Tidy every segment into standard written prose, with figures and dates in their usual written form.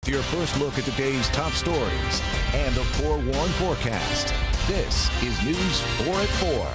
Your first look at the day's top stories and the forewarned forecast. This is News 4 at 4.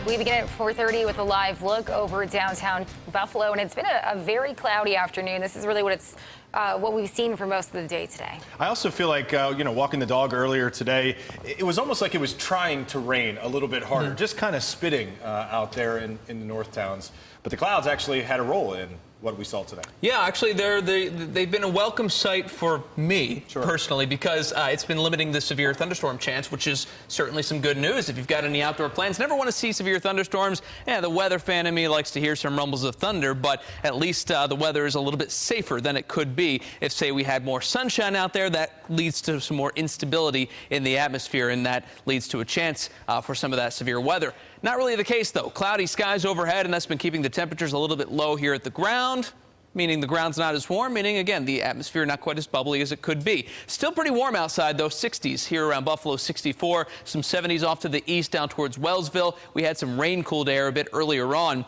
We begin at 4:30 with a live look over downtown Buffalo, and it's been a very cloudy afternoon. This is really what we've seen for most of the day today. I also feel like, walking the dog earlier today, it was almost like it was trying to rain a little bit harder, just kind of spitting out there in the north towns. But the clouds actually had a role in what we saw today. Yeah, actually, they've been a welcome sight for me personally, because it's been limiting the severe thunderstorm chance, which is certainly some good news. If you've got any outdoor plans, never want to see severe thunderstorms. Yeah, the weather fan in me likes to hear some rumbles of thunder, but at least the weather is a little bit safer than it could be if, say, we had more sunshine out there. That leads to some more instability in the atmosphere, and that leads to a chance for some of that severe weather. Not really the case, though. Cloudy skies overhead, and that's been keeping the temperatures a little bit low here at the ground, meaning the ground's not as warm, meaning, again, the atmosphere not quite as bubbly as it could be. Still pretty warm outside, though. 60s here around Buffalo, 64. Some 70s off to the east down towards Wellsville. We had some rain-cooled air a bit earlier on.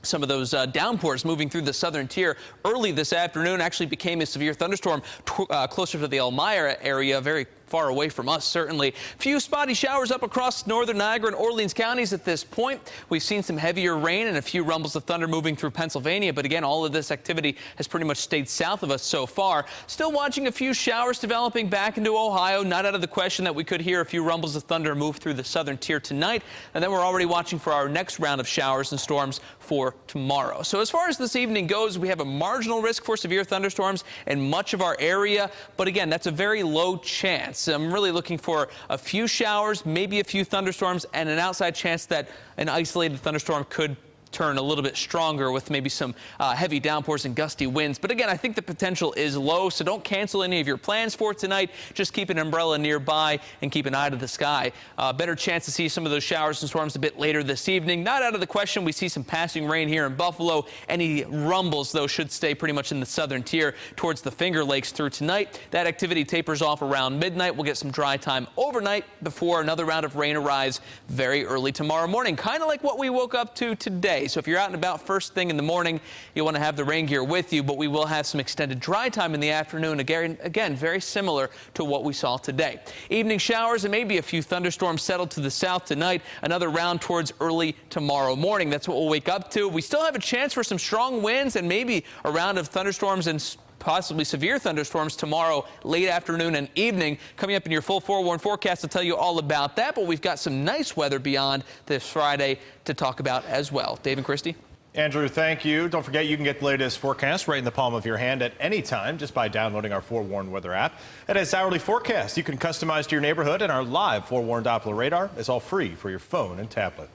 Some of those downpours moving through the southern tier early this afternoon actually became a severe thunderstorm closer to the Elmira area, very far away from us, certainly. Few spotty showers up across northern Niagara and Orleans counties at this point. We've seen some heavier rain and a few rumbles of thunder moving through Pennsylvania, but again, all of this activity has pretty much stayed south of us so far. Still watching a few showers developing back into Ohio. Not out of the question that we could hear a few rumbles of thunder move through the southern tier tonight, and then we're already watching for our next round of showers and storms for tomorrow. So as far as this evening goes, we have a marginal risk for severe thunderstorms in much of our area, but again, that's a very low chance. I'm really looking for a few showers, maybe a few thunderstorms, and an outside chance that an isolated thunderstorm could turn a little bit stronger with maybe some heavy downpours and gusty winds. But again, I think the potential is low, so don't cancel any of your plans for tonight. Just keep an umbrella nearby and keep an eye to the sky. Better chance to see some of those showers and storms a bit later this evening. Not out of the question. We see some passing rain here in Buffalo. Any rumbles, though, should stay pretty much in the southern tier towards the Finger Lakes through tonight. That activity tapers off around midnight. We'll get some dry time overnight before another round of rain arrives very early tomorrow morning, kind of like what we woke up to today. So if you're out and about first thing in the morning, you want to have the rain gear with you, but we will have some extended dry time in the afternoon. Again, very similar to what we saw today. Evening showers and maybe a few thunderstorms settle to the south tonight. Another round towards early tomorrow morning. That's what we'll wake up to. We still have a chance for some strong winds and maybe a round of thunderstorms and possibly severe thunderstorms tomorrow late afternoon and evening. Coming up in your full forewarned forecast to tell you all about that, but we've got some nice weather beyond this Friday to talk about as well. Dave and Christy. Andrew, thank you. Don't forget, you can get the latest forecast right in the palm of your hand at any time just by downloading our Forewarned Weather app. And it's hourly forecast you can customize to your neighborhood, and our live Forewarned Doppler radar is all free for your phone and tablet.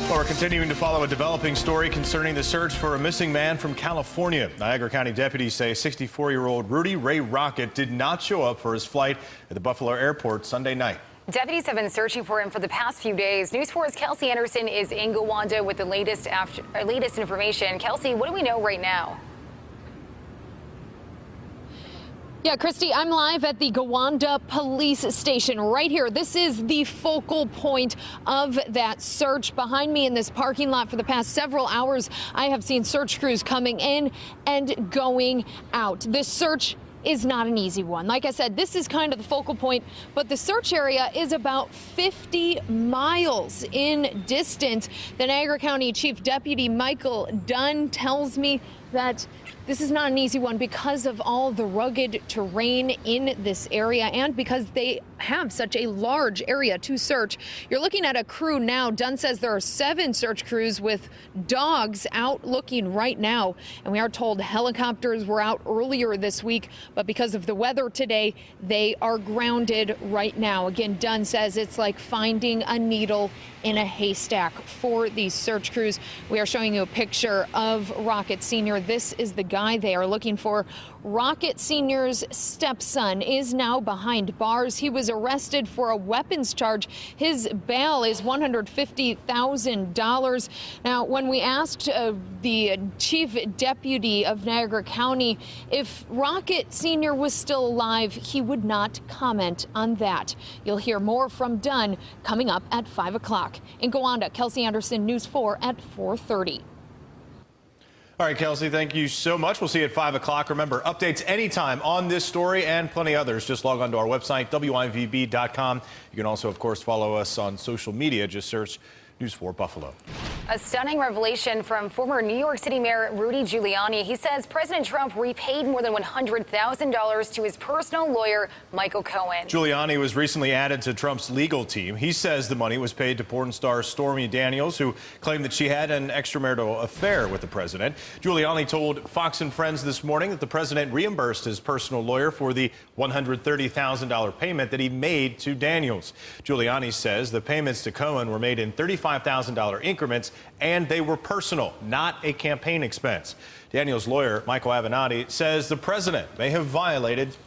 Well, we're continuing to follow a developing story concerning the search for a missing man from California. Niagara County deputies say 64-year-old Rudy Ray Rocket did not show up for his flight at the Buffalo airport Sunday night. Deputies have been searching for him for the past few days. News 4's Kelsey Anderson is in Gowanda with the latest information. Kelsey, what do we know right now? Yeah, Christy, I'm live at the Gowanda police station right here. This is the focal point of that search. Behind me in this parking lot for the past several hours, I have seen search crews coming in and going out. This search is not an easy one. Like I said, this is kind of the focal point, but the search area is about 50 miles in distance. The Niagara County Chief Deputy Michael Dunn tells me that this is not an easy one because of all the rugged terrain in this area and because they have such a large area to search. You're looking at a crew now. Dunn says there are 7 search crews with dogs out looking right now. And we are told helicopters were out earlier this week, but because of the weather today, they are grounded right now. Again, Dunn says it's like finding a needle in a haystack for these search crews. We are showing you a picture of Rocket Sr. This is the guy they are looking for. Rocket Sr.'s stepson is now behind bars. He was arrested for a weapons charge. His bail is $150,000. Now, when we asked the chief deputy of Niagara County if Rocket Sr. was still alive, he would not comment on that. You'll hear more from Dunn coming up at 5 o'clock. In Gowanda, Kelsey Anderson, News 4 at 4:30. All right, Kelsey, thank you so much. We'll see you at 5 o'clock. Remember, updates anytime on this story and plenty others. Just log on to our website, WIVB.com. You can also, of course, follow us on social media. Just search News 4 Buffalo. A stunning revelation from former New York City Mayor Rudy Giuliani. He says President Trump repaid more than $100,000 to his personal lawyer, Michael Cohen. Giuliani was recently added to Trump's legal team. He says the money was paid to porn star Stormy Daniels, who claimed that she had an extramarital affair with the president. Giuliani told Fox and Friends this morning that the president reimbursed his personal lawyer for the $130,000 payment that he made to Daniels. Giuliani says the payments to Cohen were made in $35,000 increments, and they were personal, not a campaign expense. Daniels' lawyer, Michael Avenatti, says the president may have violated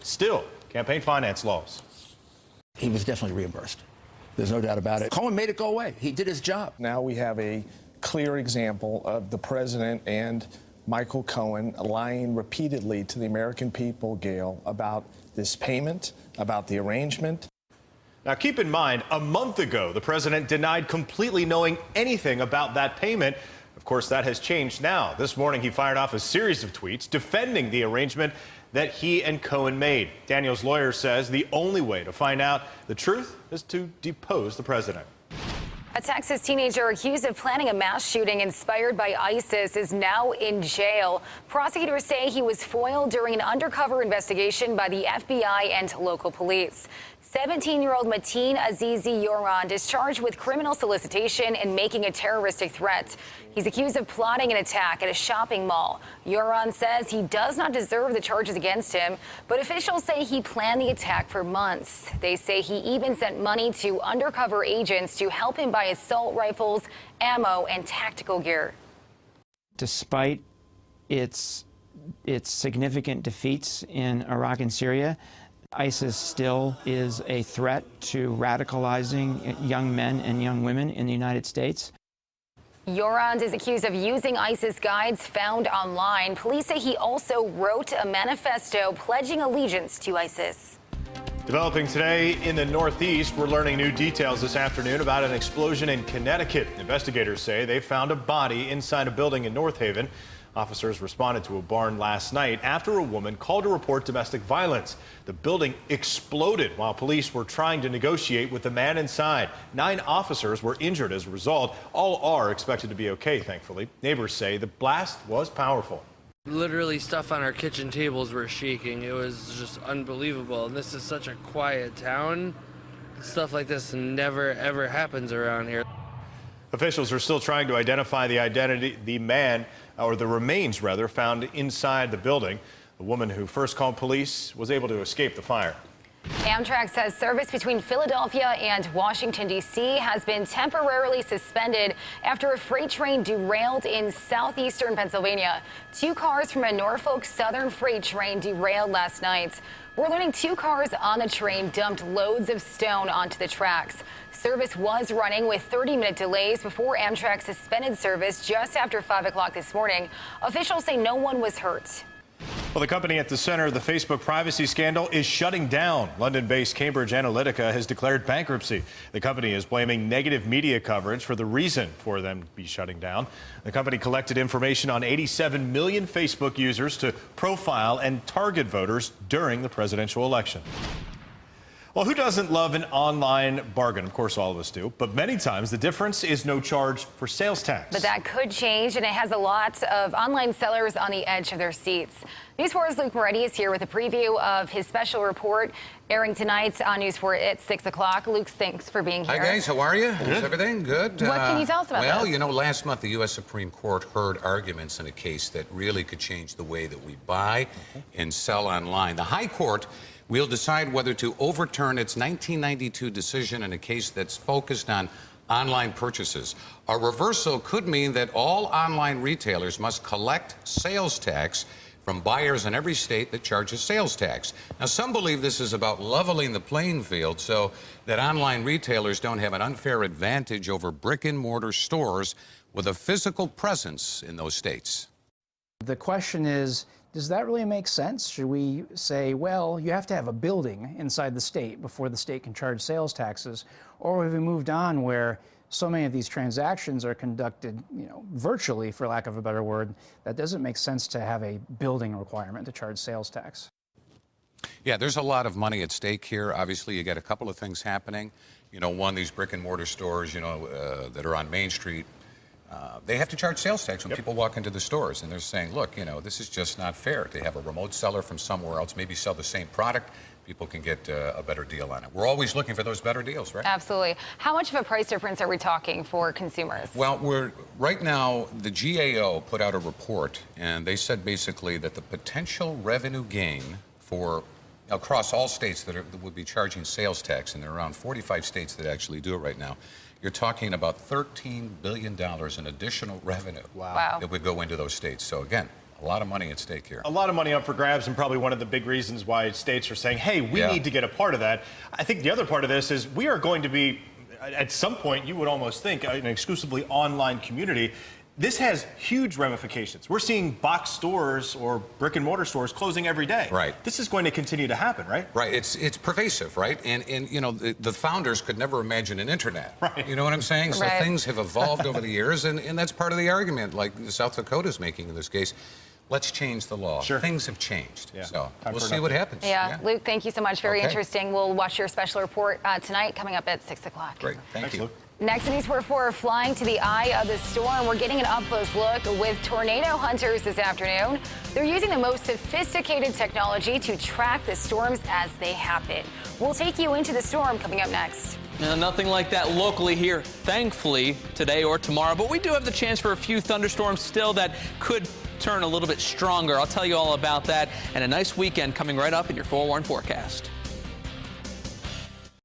campaign finance laws. He was definitely reimbursed. There's no doubt about it. Cohen made it go away. He did his job. Now we have a clear example of the president and Michael Cohen lying repeatedly to the American people, Gail, about this payment, about the arrangement. Now, keep in mind, a month ago, the president denied completely knowing anything about that payment. Of course, that has changed now. This morning, he fired off a series of tweets defending the arrangement that he and Cohen made. Daniels' lawyer says the only way to find out the truth is to depose the president. A Texas teenager accused of planning a mass shooting inspired by ISIS is now in jail. Prosecutors say he was foiled during an undercover investigation by the FBI and local police. 17-year-old Mateen Azizi Yorand is charged with criminal solicitation and making a terroristic threat. He's accused of plotting an attack at a shopping mall. Yorand says he does not deserve the charges against him, but officials say he planned the attack for months. They say he even sent money to undercover agents to help him buy assault rifles, ammo, and tactical gear. Despite its significant defeats in Iraq and Syria, ISIS still is a threat to radicalizing young men and young women in the United States. Yorand is accused of using ISIS guides found online. Police say he also wrote a manifesto pledging allegiance to ISIS. Developing today in the Northeast, we're learning new details this afternoon about an explosion in Connecticut. Investigators say they found a body inside a building in North Haven. Officers responded to a barn last night after a woman called to report domestic violence. The building exploded while police were trying to negotiate with the man inside. 9 officers were injured as a result. All are expected to be okay, thankfully. Neighbors say the blast was powerful. Literally stuff on our kitchen tables were shaking. It was just unbelievable. And this is such a quiet town. Stuff like this never, ever happens around here. Officials are still trying to identify the remains found inside the building. The woman who first called police was able to escape the fire. Amtrak says service between Philadelphia and Washington, D.C. has been temporarily suspended after a freight train derailed in southeastern Pennsylvania. 2 cars from a Norfolk Southern freight train derailed last night. We're learning 2 cars on the train dumped loads of stone onto the tracks. Service was running with 30-minute delays before Amtrak suspended service just after 5 o'clock this morning. Officials say no one was hurt. Well, the company at the center of the Facebook privacy scandal is shutting down. London-based Cambridge Analytica has declared bankruptcy. The company is blaming negative media coverage for the reason for them to be shutting down. The company collected information on 87 million Facebook users to profile and target voters during the presidential election. Well, who doesn't love an online bargain? Of course, all of us do. But many times the difference is no charge for sales tax. But that could change, and it has a lot of online sellers on the edge of their seats. News 4's Luke Moretti is here with a preview of his special report airing tonight on News 4 at 6 o'clock. Luke, thanks for being here. Hi, guys. How are you? Is everything good? What can you tell us about Well, this? you know, last month the U.S. Supreme Court heard arguments in a case that really could change the way that we buy and sell online. The High Court will decide whether to overturn its 1992 decision in a case that's focused on online purchases. A reversal could mean that all online retailers must collect sales tax from buyers in every state that charges sales tax. Now, some believe this is about leveling the playing field so that online retailers don't have an unfair advantage over brick-and-mortar stores with a physical presence in those states. The question is, does that really make sense? Should we say, well, you have to have a building inside the state before the state can charge sales taxes? Or have we moved on where so many of these transactions are conducted, virtually, for lack of a better word, that doesn't make sense to have a building requirement to charge sales tax. Yeah, there's a lot of money at stake here. Obviously, you get a couple of things happening. One, these brick and mortar stores, that are on Main Street, they have to charge sales tax when people walk into the stores. And they're saying, look, this is just not fair. They have a remote seller from somewhere else, maybe sell the same product. People can get a better deal on it. We're always looking for those better deals, right? Absolutely. How much of a price difference are we talking for consumers? Well, right now, the GAO put out a report, and they said basically that the potential revenue gain for across all states that would be charging sales tax, and there are around 45 states that actually do it right now, you're talking about $13 billion in additional revenue that would go into those states. So again, a lot of money at stake here. A lot of money up for grabs, and probably one of the big reasons why states are saying, hey, we need to get a part of that. I think the other part of this is we are going to be, at some point, you would almost think, an exclusively online community. This has huge ramifications. We're seeing box stores or brick and mortar stores closing every day. Right. This is going to continue to happen, right? Right. It's pervasive, right? And the founders could never imagine an internet. Right. You know what I'm saying? So things have evolved over the years, and that's part of the argument, like South Dakota's making in this case. Let's change the law. Sure. Things have changed. Yeah. So we'll see what happens. Yeah. Luke, thank you so much. Very interesting. We'll watch your special report tonight, coming up at 6 o'clock. Great. Thanks, you. Luke. Next in News 4 flying to the eye of the storm. We're getting an up-close look with tornado hunters this afternoon. They're using the most sophisticated technology to track the storms as they happen. We'll take you into the storm coming up next. Now, nothing like that locally here, thankfully, today or tomorrow. But we do have the chance for a few thunderstorms still that could turn a little bit stronger. I'll tell you all about that, and a nice weekend coming right up in your forewarned forecast.